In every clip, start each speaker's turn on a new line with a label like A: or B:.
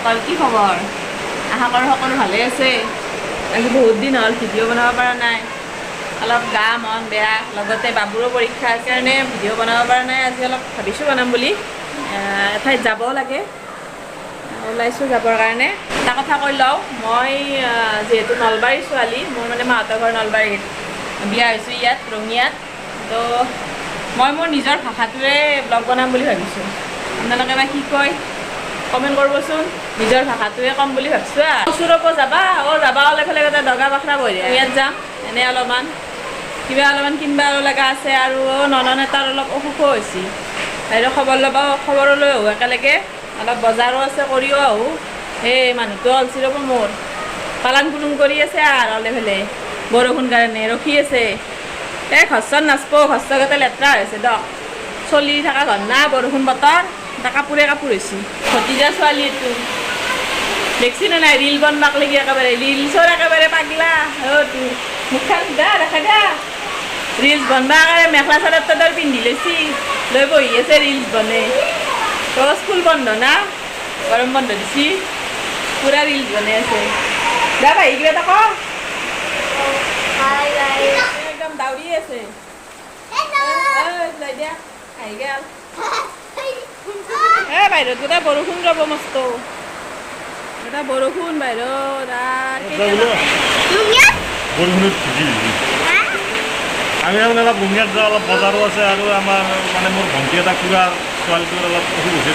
A: সকল কি খবৰ? আশা কৰোঁ সকলো ভালে আছে। আজি বহুত দিন হ'ল ভিডিঅ' বনাব পৰা নাই, অলপ গা মন বেয়া, লগতে বাবুৰো পৰীক্ষা আছে কাৰণে ভিডিঅ' বনাব পৰা নাই। আজি অলপ ভাবিছোঁ বনাম বুলি, এঠাইত যাবও লাগে, ওলাইছোঁ যাবৰ কাৰণে। এটা কথা কৈ লওঁ, মই যিহেতু নলবাৰীৰ ছোৱালী, মোৰ মানে মাহঁতৰ ঘৰ নলবাৰীত, বিয়া হৈছোঁ ইয়াত ৰঙিয়াত, তো মই মোৰ নিজৰ ভাষাটোৱে ব্লগ বনাম বুলি ভাবিছোঁ। আপোনালোকে বা কি কয় কমেণ্ট কৰিবচোন। নিজৰ ভাষাটোৱে ক'ম বুলি ভাবিছোঁ। ওচৰব যাবা যাবা অলপ ফালে গোটেই দগা বাখৰা বহি ইয়াত যাম, এনেই অলপমান কিবা অলপমান কিনিব লগা আছে, আৰু ননন এটাৰ অলপ অসুখো হৈছে, আৰু খবৰ লৈ আহোঁ একেলগে, অলপ বজাৰো আছে কৰিও আহোঁ। এই মানুহটো অলচি ৰ'ব মোৰ, পালাং পুলুং কৰি আছে আৰু অলপ ফালে বৰষুণ কাৰণে ৰখি আছে। এই ঘৰচৰ নাচব, ঘৰচৰ গোটেই লেতেৰা হৈছে দক, চলি থকা ঘৰ না, বৰষুণ বতৰ, এটা কাপোৰে হৈছে। ভতিজা ছোৱালী এইটো দেখছি নে নাই, ৰিল বনবাক লাগি একেবাৰে ৰিলচৰ একেবাৰে পাগলা। তোৰ মুখখন দা দেখা দা, ৰিলচ বনবা একেবাৰে মেখেলা চাদৰ তাদৰ পিন্ধি লৈছি, লৈ বহি আছে ৰিলচ বনে। তো স্কুল বন্ধ না, গৰম বন্ধ দিছি, পুৰা ৰিলচ বনাই আছে। যা ভাই কিবা এটা ক, একদম দাউৰি আছে। যাই দিয়া আহি গেল। বাহিৰত গোটেই বৰষুণ ৰ'ব মস্ত, গোটেই বৰষুণ বাহিৰত।
B: আমি মানে অলপ বঙিয়াত যাওঁ, অলপ বজাৰো আছে, আৰু আমাৰ মানে মোৰ ভণ্টি এটা কিবা ছোৱালীটোৰ অলপ অসুখ হৈছে,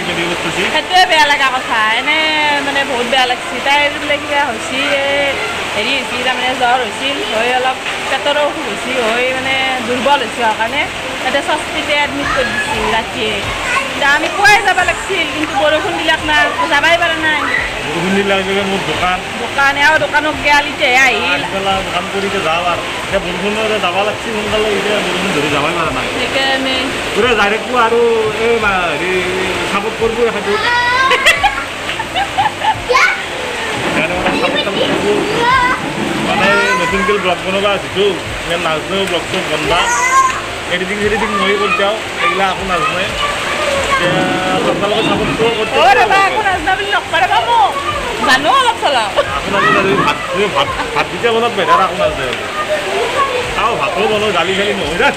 B: মেডিকেলত থৈছে।
A: সেইটোৱে বেয়া লগা কথা, এনে মানে বহুত বেয়া লাগছে। তাইৰ বোলে কিবা হৈছিল, হেৰি হৈছিল তাৰমানে জ্বৰ হৈছিল, হৈ অলপ পেটৰো অসুখ হৈছিল, হৈ মানে দুৰ্বল হৈছে হোৱাৰ কাৰণে তাতে চস্তিতে এডমিট কৰি দিছিল ৰাতিয়ে। আমি পুৱাই যাব লাগিছিল, কিন্তু বৰষুণ দিলাক না, যাবাই পৰা নাই।
B: বৰষুণ দিলাক মোৰ
A: দোকান আৰু দোকানত গেল, এতিয়াহে আহিল।
B: দোকান কৰি যাওঁ আৰু এতিয়া বৰষুণ যাব লাগিছিল সোনকালে, এতিয়া বৰষুণ ধৰি যাবই পৰা নাই।
A: সেইকাৰণে
B: পুৰা যাই থাকোঁ আৰু এই হেৰি চাপৰ্ট কৰিব সেইটো মানে নতুনকৈ ব্লগ বনাবা যিটো নাজনো, ব্লগ চগ বনবা, এডিটিং চেডিটিং মই কৰি যাওঁ, এইগিলা আকৌ নাজনে। এতিয়া আপোনালোকে চাপৰ্ট
A: জানো অলপ চলপ।
B: আপোনালোকে ভাত কেতিয়া বনাত বেধাৰ আকৌ নাজনে, চাওঁ ভাতো বনাওঁ, দালি চালি নহয় দে।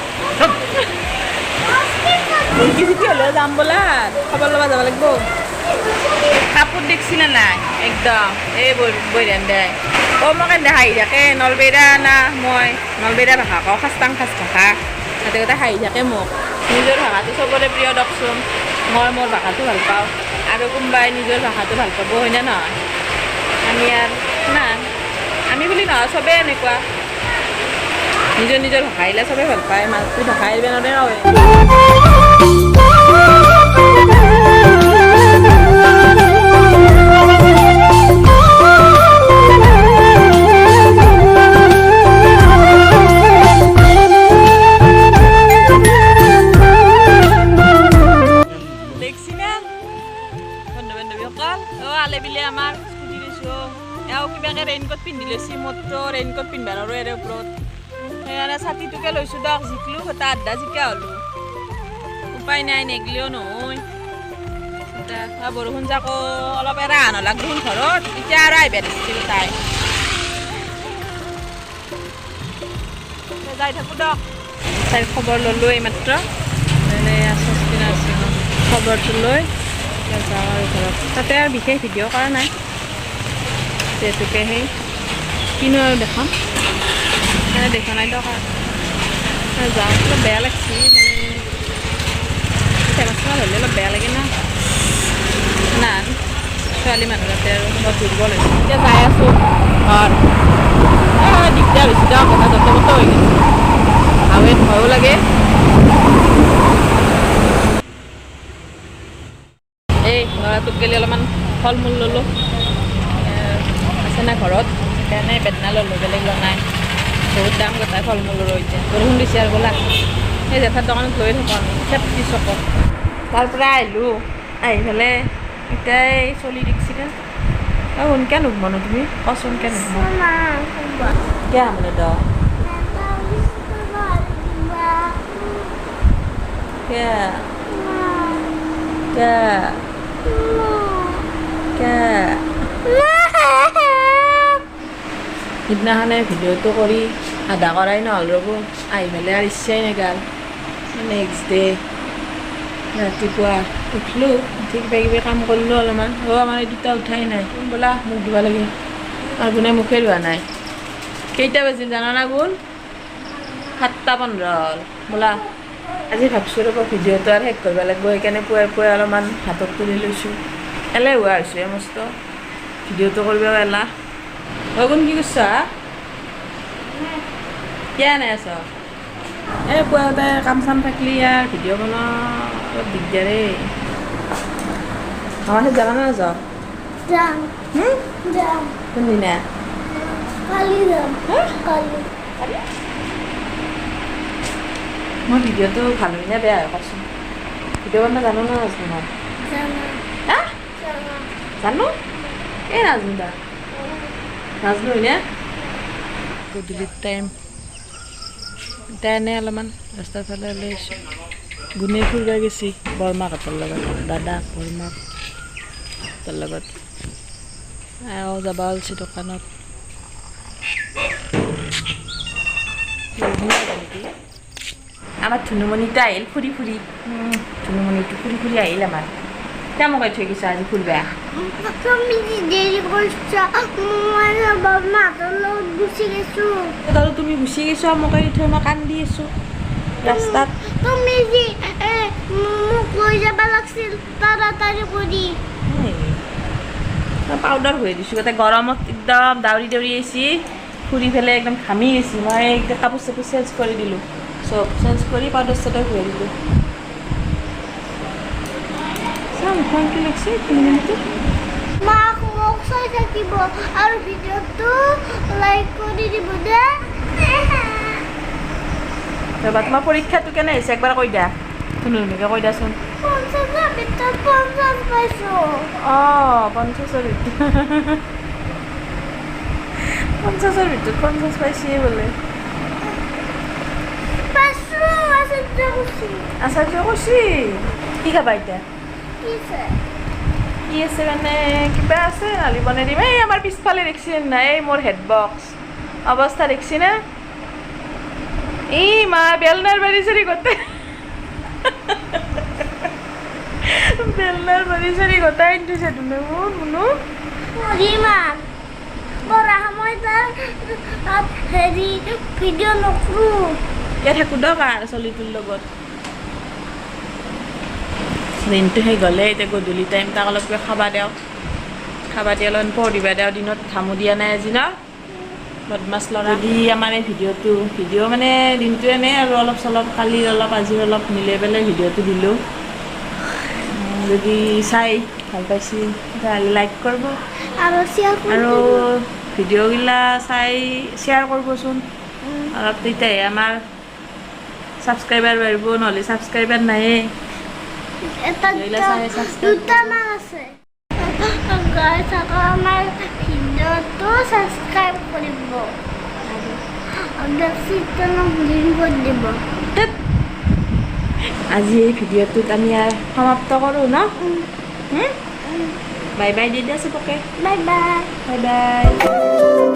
A: হ'লেও যাম বোলা, খবৰ ল'ব যাব লাগিব। কাপোৰ দেখছি নে নাই, একদম এই বৈৰান দে মোক এনে হাঁহি থাকে। নলবেইৰা না, মই নলবেইৰা ভাষা কওঁ, খাস্তাং খাচ ভাষা, তাতে গোটেই হাঁহি থাকে মোক। নিজৰ ভাষাটো চবৰে প্ৰিয় দকচোন, মই মোৰ ভাষাটো ভাল পাওঁ, আৰু কোনোবাই নিজৰ ভাষাটো ভাল পাব, হয়নে নহয়? আমি আৰু না, আমি বুলি নহয়, চবেই এনেকুৱা, নিজৰ নিজৰ ভাষা আহিলে চবেই ভাল পায়, মাতৃভাষা আহিলে নৰে। আমাৰ স্কুটি লৈছোঁ, এওঁ কিবাকে ৰেইনকোট পিন্ধি লৈছি, মোৰতো ৰেইনকোট পিন্ধিব নোৱাৰোঁ ইয়াৰে ওপৰত, সেইকাৰণে ছাতিটোকে লৈছোঁ দক। জিকলোঁ এটা আধা জিকা হ'লোঁ, উপায় নাই, নেগলিও নহয়। এতিয়া বৰষুণ যাকো অলপ এৰা নলাক দেখোন ঘৰত, এতিয়া আৰু আহিব দিছিল তাই। যাই থাকোঁ দক, তাইৰ খবৰ ল'লোঁ এইমাত্ৰ, খবৰটো লৈ যাওঁ আৰু ঘৰত। তাতে আৰু বিশেষ ভিডিঅ' কৰা নাই, যিহেতুকে সেই কিনো আৰু দেখাম, দেখা নাই দক। যাওঁ, অলপ বেয়া লাগছি, মানে মাছ হ'লে অলপ বেয়া লাগে না, ছোৱালী মানুহ তাতে আৰু বৰ দুৰ্বল হৈছে। এতিয়া যাই আছোঁ ঘৰ, দিগদাৰ হৈছে দক, কথা যত মত হৈ গৈছে, হাৱেত ভয়ো লাগে। এই ল'ৰাটোক গেলি অলপমান ফল মূল ল'লোঁ, আছে না ঘৰত, সেইকাৰণে বেদনা ল'লোঁ, বেলেগ লোৱা নাই। বহুত দাম গোটাই ফল মূলৰ এতিয়া, বৰষুণ দিছে আৰু বোলা। সেই জেঠাৰ দোকানত লৈ থাকোঁ আমি, চেফটি চকত। তাৰ পৰা আহিলোঁ, আহি পেলাই এতিয়া এই চলি দেখিছিলে, সোনকে নুঘুমানো তুমি, কচোন কে নুঘুমা কিয় মানে দ কিয় থাকা সিদিনাখনে ভিডিঅ'টো কৰি আধা কৰাই নহ'ল ৰ'ব আহি পেলাই আৰু ইচ্ছাই নাগাল নেক্সট ডে ৰাতিপুৱা উঠিলোঁ উঠি কিবা কিবি কাম কৰিলোঁ অলপমান আমাৰ এই দুটা উঠাই নাই বোলা মুখ ধুব লাগে আৰু গুণে মুখে ধোৱা নাই কেইটা বাজিল জানানা গুণ 7:15 হ'ল বোলা আজি ভাবছোঁ ৰ'ব ভিডিঅ'টো আৰু শেষ কৰিব লাগিব সেইকাৰণে পুৱাই পুৱাই অলপমান হাতত তুলি লৈছোঁ এলেহুৱা হৈছোঁ মস্ত ভিডিঅ'টো কৰিব এলাহ গুণ কি কৰিছ হা কিয় নাই আছ এই পুৱাতে কাম চাম থাকিলে ইয়াৰ ভিডিঅ' বনোৱা অলপ দিগদাৰেই আমাৰ যাবা নে নাযাওঁ
C: যাম যাম
A: কোনদিনা
C: কালি যাম কালি
A: মই ভিডিঅ'টো ভাল হয় নে বেয়া হয় কচোন ভিডিঅ' বনাব জানো না নাজানো মই
C: জানা
A: হা
C: জানা
A: জানো এই নাজানো দা নাজানো হয়নে গধূলিৰ টাইম এতিয়া এনেই অলপমান ৰাস্তাৰ ফালে ওলাই আহিছোঁ গুণে ফুৰিব গৈছি বৰমাহঁতৰ লগত দাদা বৰমাহঁতৰ লগত আৰু যাব ওলছি দোকানত আমাৰ ধুনুমণিটো আহিল ফুৰি ফুৰি ধুনুমণিটো ফুৰি ফুৰি আহিল আমাৰ এতিয়া মোক থৈ গৈছা আজি ফুৰিবা
C: তুমি যে দেৰি কৰিছা মই মাহঁতৰ লগত গুচি গৈছোঁ
A: আৰু তুমি গুচি গৈছা মোক এৰি থৈ মই কান্দি আছোঁ ৰাস্তাত
C: তুমি যে মোক লৈ যাব লাগিছিল তাড়াতাড়ি কৰি
A: পাউডাৰ হৈ দিছোঁ গোটেই গৰমত একদম দাউৰি দাউৰি আহিছি ফুৰি পেলাই একদম ঘামি গৈছি মই একদম কাপোৰ চাপোৰ চেঞ্জ কৰি দিলোঁ চব চেঞ্জ কৰি পাউডাৰ চাউডাৰ হৈ দিলোঁ মুখখন কি লাগিছে
C: মাক মোক চাই থাকিব আৰু ভিডিঅ'টো লাইক কৰি দিব দে
A: ৰ'বা তোমাৰ পৰীক্ষাটো কেনে হৈছে একবাৰ কৈ দিয়া ধুনুকে কৈ দিয়াচোন
C: 50ৰ ভিতৰত 50 পাইছোঁ
A: অঁ 50ৰ ভিতৰত 50ৰ ভিতৰত 50 পাইছেই বোলে
C: পাইছোঁ আচাৰ্য কৈছি
A: আচাৰ্য কৈছি কি খাবা এতিয়া
C: কি আছে
A: কি আছে মানে কিবা আছে নালি বনাই দিম এই আমাৰ পিছফালে দেখিছি নাই এই মোৰ হেড বক্স অৱস্থা দেখিছি না এই মা বেলনাৰ বাৰী চাৰি গোটেই বেলনাৰ বাৰী চাৰি গোটাই আনিছে ধুনু মুনু
C: পৰিমান পঢ়া সময়ত হেৰি ভিডিঅ' নকৰোঁ
A: এতিয়া থাকোঁ দক আৰু চলিটোৰ লগত দিনটো সেই গ'লে এতিয়া গধূলি টাইম তাক অলপ কিবা খাবা দিওঁ খাবা দি অলপমান পঢ়িবা দিওঁ দিনত ঘামো দিয়া নাই আজি ন বদমাছ ল'ৰা যদি আমাৰ এই ভিডিঅ' মানে দিনটো এনেই আৰু অলপ চলপ কালি অলপ আজি অলপ মিলাই পেলাই ভিডিঅ'টো দিলোঁ যদি চাই ভাল পাইছি তেতিয়াহ'লে লাইক কৰিব
C: আৰু শ্বেয়াৰ
A: আৰু ভিডিঅ'গিলা চাই শ্বেয়াৰ কৰিবচোন অলপ তেতিয়াহে আমাৰ ছাবস্ক্ৰাইবাৰ বাঢ়িব নহ'লে ছাবস্ক্ৰাইবাৰ নায়ে
C: এটা দুটামান আছে গাই থকা আমাৰ ভিডিঅ'টো ছাবস্ক্ৰাইব কৰিব বেছিজনক লিংক কৰি দিব
A: আজি এই ভিডিঅ'টোত আমি আৰু সমাপ্ত কৰোঁ ন বাই বাই দি দিয়া চবকে
C: বাই বাই
A: বাই বাই